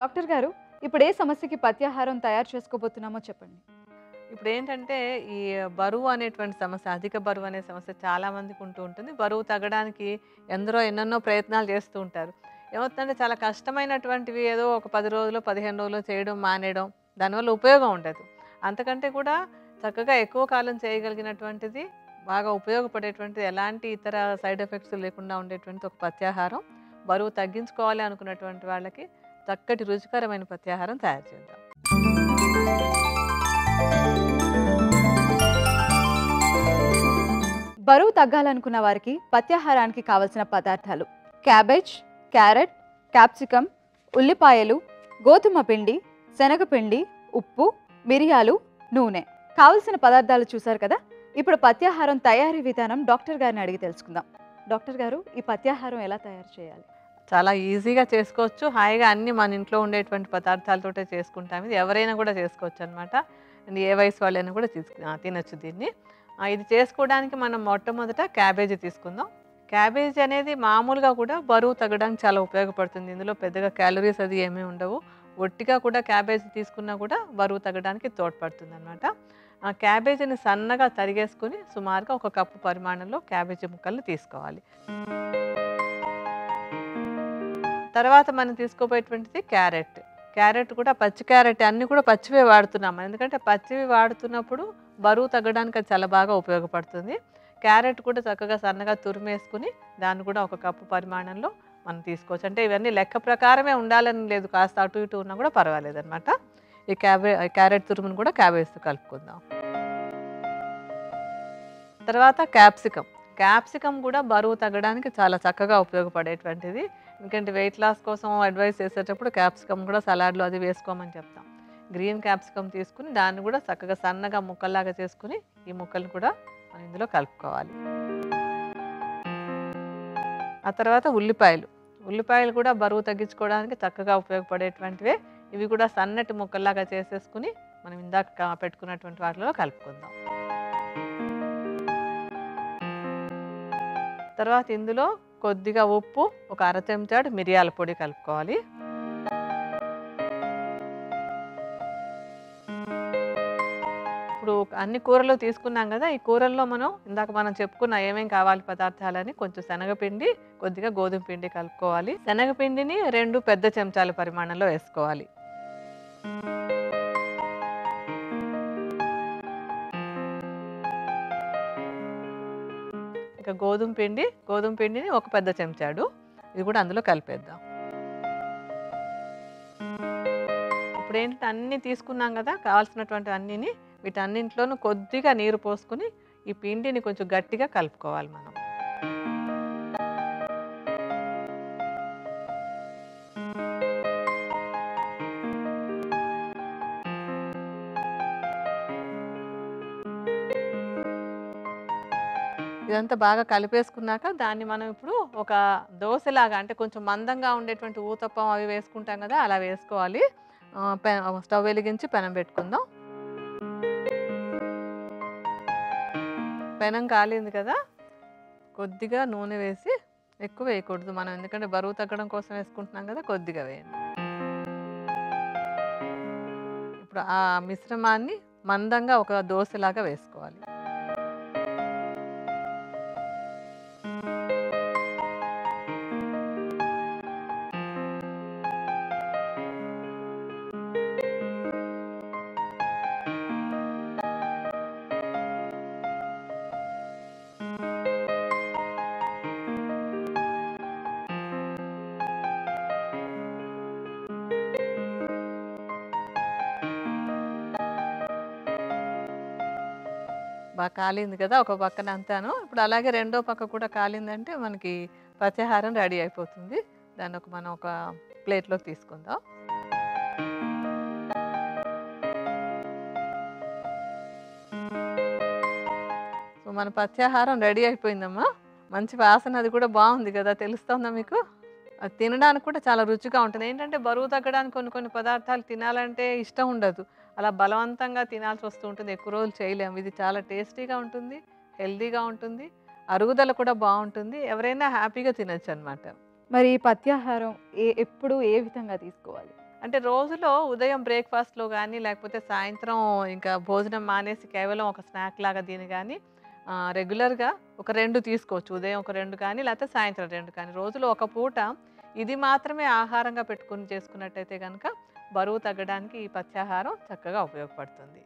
Doctor గారు, ఇప్పుడు ఏ సమస్యకి పథ్యాహారం తయారు చేసుకోబోతున్నామో చెప్పండి? ఇప్పుడేంటంటే, ఈ బరువు అనేటువంటి సమస్య, అధిక బరువు అనే సమస్య చాలా మందికి ఉంటూ ఉంటుంది. బరువు తగ్గడానికి ఎందరో ఎన్నెన్నో ప్రయత్నాలు చేస్తూ ఉంటారు. ఏమవుతుందంటే, చాలా కష్టమైనటువంటివి ఏదో ఒక 10 రోజులో, 15 రోజులో చేయడం మానేయడం, దానివల్ల ఉపయోగం ఉండదు. అంతకంటే కూడా చక్కగా ఎక్కువ కాలం చేయగలిగినటువంటిది, బాగా ఉపయోగపడేటువంటిది, ఎలాంటి ఇతర సైడ్ ఎఫెక్ట్స్ లేకుండా ఉండేటువంటి ఒక పథ్యాహారం, బరువు తగ్గించుకోవాలి అనుకున్నటువంటి వాళ్ళకి చక్కటి రుచికరమైన పథ్యాహారం తయారు చేద్దాం. బరువు తగ్గాలనుకున్న వారికి పథ్యాహారానికి కావలసిన పదార్థాలు: క్యాబేజ్, క్యారెట్, క్యాప్సికమ్, ఉల్లిపాయలు, గోధుమ పిండి, శనగపిండి, ఉప్పు, మిరియాలు, నూనె. కావలసిన పదార్థాలు చూసారు కదా. ఇప్పుడు పథ్యాహారం తయారీ విధానం డాక్టర్ గారిని అడిగి తెలుసుకుందాం. డాక్టర్ గారు, ఈ పథ్యాహారం ఎలా తయారు చేయాలి? చాలా ఈజీగా చేసుకోవచ్చు. హాయిగా అన్నీ మన ఇంట్లో ఉండేటువంటి పదార్థాలతోటే చేసుకుంటాం. ఇది ఎవరైనా కూడా చేసుకోవచ్చు అనమాట. అండ్ ఏ వయసు వాళ్ళైనా కూడా తినొచ్చు దీన్ని. ఇది చేసుకోవడానికి మనం మొట్టమొదట క్యాబేజీ తీసుకుందాం. క్యాబేజీ అనేది మామూలుగా కూడా బరువు తగ్గడానికి చాలా ఉపయోగపడుతుంది. ఇందులో పెద్దగా క్యాలరీస్ అది ఏమీ ఉండవు. ఒట్టిగా కూడా క్యాబేజీ తీసుకున్నా కూడా బరువు తగ్గడానికి తోడ్పడుతుంది అనమాట. ఆ క్యాబేజీని సన్నగా తరిగేసుకుని సుమారుగా 1 కప్పు పరిమాణంలో క్యాబేజీ ముక్కల్ని తీసుకోవాలి. తర్వాత మనం తీసుకోబోయేటువంటిది క్యారెట్. క్యారెట్ కూడా పచ్చి క్యారెట్, అన్నీ కూడా పచ్చివే వాడుతున్నాము. ఎందుకంటే పచ్చివి వాడుతున్నప్పుడు బరువు తగ్గడానికి అది చాలా బాగా ఉపయోగపడుతుంది. క్యారెట్ కూడా చక్కగా సన్నగా తురిమేసుకుని దాన్ని కూడా 1 కప్పు పరిమాణంలో మనం తీసుకోవచ్చు. అంటే ఇవన్నీ లెక్క ప్రకారమే ఉండాలని లేదు, కాస్త అటు ఇటు ఉన్నా కూడా పర్వాలేదన్నమాట. ఈ క్యారెట్ తురుమును కూడా క్యాబేజ్తో కలుపుకుందాం. తర్వాత క్యాప్సికమ్ కూడా బరువు తగ్గడానికి చాలా చక్కగా ఉపయోగపడేటువంటిది. ఎందుకంటే వెయిట్ లాస్ కోసం అడ్వైస్ చేసేటప్పుడు క్యాప్సికమ్ కూడా సలాడ్లో అది వేసుకోమని చెప్తాం. గ్రీన్ క్యాప్సికమ్ తీసుకుని దాన్ని కూడా చక్కగా సన్నగా ముక్కల్లాగా చేసుకుని ఈ ముక్కలు కూడా మనం ఇందులో కలుపుకోవాలి. ఆ తర్వాత ఉల్లిపాయలు కూడా బరువు తగ్గించుకోవడానికి చక్కగా ఉపయోగపడేటువంటివే. ఇవి కూడా సన్నటి ముక్కల్లాగా చేసేసుకుని మనం ఇందాక పెట్టుకున్నటువంటి వాటిలో కలుపుకుందాం. తర్వాత ఇందులో కొద్దిగా ఉప్పు, 1 అర చెంచాడు మిరియాల పొడి కలుపుకోవాలి. ఇప్పుడు అన్ని కూరలు తీసుకున్నాం కదా. ఈ కూరల్లో ఇందాక మనం చెప్పుకున్న ఏమేం కావాలి పదార్థాలని, కొంచెం శనగపిండి, కొద్దిగా గోధుమ పిండి కలుపుకోవాలి. శనగపిండిని 2 పెద్ద చెంచాల పరిమాణంలో వేసుకోవాలి. ఇంకా గోధుమ పిండిని 1 పెద్ద చెంచాడు, ఇది కూడా అందులో కలిపేద్దాం. ఇప్పుడు ఏంటంటే అన్నీ తీసుకున్నాం కదా, కావాల్సినటువంటి అన్నిని, వీటన్నింటిలోనూ కొద్దిగా నీరు పోసుకుని ఈ పిండిని కొంచెం గట్టిగా కలుపుకోవాలి మనం. ఇదంతా బాగా కలిపేసుకున్నాక దాన్ని మనం ఇప్పుడు ఒక దోశలాగా, అంటే కొంచెం మందంగా ఉండేటువంటి ఊతప్పం అవి వేసుకుంటాం కదా, అలా వేసుకోవాలి. స్టవ్ వెలిగించి పెనం పెట్టుకుందాం. పెనం కాలింది కదా, కొద్దిగా నూనె వేసి, ఎక్కువ వేయకూడదు మనం, ఎందుకంటే బరువు తగ్గడం కోసం వేసుకుంటున్నాం కదా, కొద్దిగా వేయండి. ఇప్పుడు ఆ మిశ్రమాన్ని మందంగా ఒక దోశలాగా వేసుకోవాలి. బాగా కాలింది కదా ఒక పక్కన అంతాను. ఇప్పుడు అలాగే రెండో పక్క కూడా కాలిందంటే మనకి పథ్యాహారం రెడీ అయిపోతుంది. దాన్ని మనం ఒక ప్లేట్లోకి తీసుకుందాం. సో మన పథ్యాహారం రెడీ అయిపోయిందమ్మా. మంచి వాసన, అది కూడా బాగుంది కదా, తెలుస్తుందా మీకు? అది తినడానికి కూడా చాలా రుచిగా ఉంటుంది. ఏంటంటే బరువు తగ్గడానికి కొన్ని పదార్థాలు తినాలంటే ఇష్టం ఉండదు, అలా బలవంతంగా తినాల్సి వస్తూ ఉంటుంది, ఎక్కువ రోజులు చేయలేము. ఇది చాలా టేస్టీగా ఉంటుంది, హెల్దీగా ఉంటుంది, అరుగుదల కూడా బాగుంటుంది, ఎవరైనా హ్యాపీగా తినొచ్చు అనమాట. మరి ఈ పథ్యాహారం ఎప్పుడు ఏ విధంగా తీసుకోవాలి? అంటే రోజులో ఉదయం బ్రేక్‌ఫాస్ట్‌లో గానీ, లేకపోతే సాయంత్రం ఇంకా భోజనం మానేసి కేవలం ఒక స్నాక్ లాగా దీన్ని గానీ రెగ్యులర్‌గా ఒక 2 తీసుకోవచ్చు. ఉదయం ఒక 2 కానీ, లేకపోతే సాయంత్రం 2 కానీ. రోజులో ఒక పూట ఇది మాత్రమే ఆహారంగా పెట్టుకొని చేసుకున్నట్టయితే గనక బరువు తగ్గడానికి ఈ పథ్యాహారం చక్కగా ఉపయోగపడుతుంది.